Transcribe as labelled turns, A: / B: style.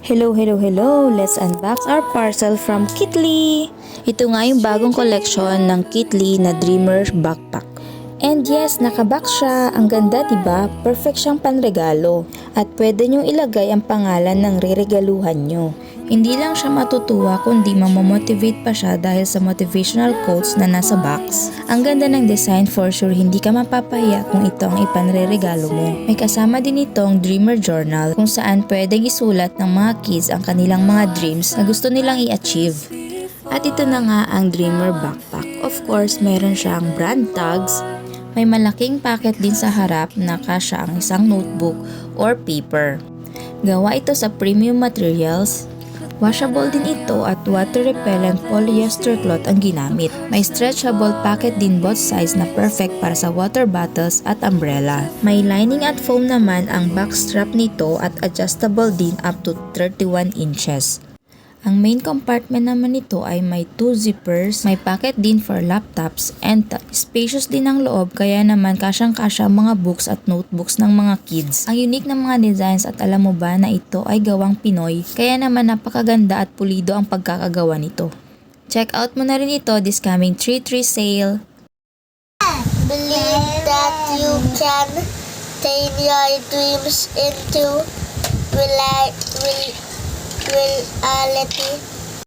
A: Hello, hello, hello! Let's unbox our parcel from Kitly! Ito nga yung bagong collection ng Kitly na Dreamer Backpack. And yes, nakabox siya. Ang ganda, diba? Perfect siyang panregalo. At pwede nyo ilagay ang pangalan ng reregaluhan nyo. Hindi lang siya matutuwa kundi mamomotivate pa siya dahil sa motivational quotes na nasa box. Ang ganda ng design, for sure hindi ka mapapahiya kung ito ang ipanreregalo mo. May kasama din itong Dreamer Journal kung saan pwedeng isulat ng mga kids ang kanilang mga dreams na gusto nilang i-achieve. At ito na nga ang Dreamer Backpack. Of course, meron siyang brand tags. May malaking packet din sa harap na kasya ang isang notebook or paper. Gawa ito sa premium materials. Washable din ito at water-repellent polyester cloth ang ginamit. May stretchable pocket din both sides na perfect para sa water bottles at umbrella. May lining at foam naman ang back strap nito at adjustable din up to 31 inches. Ang main compartment naman nito ay may 2 zippers, may pocket din for laptops, and spacious din ang loob kaya naman kasyang-kasya ang mga books at notebooks ng mga kids. Ang unique ng mga designs at alam mo ba na ito ay gawang Pinoy, kaya naman napakaganda at pulido ang pagkakagawa nito. Check out mo na rin ito this coming 3/3 sale.
B: Believe that you can turn your dreams into reality.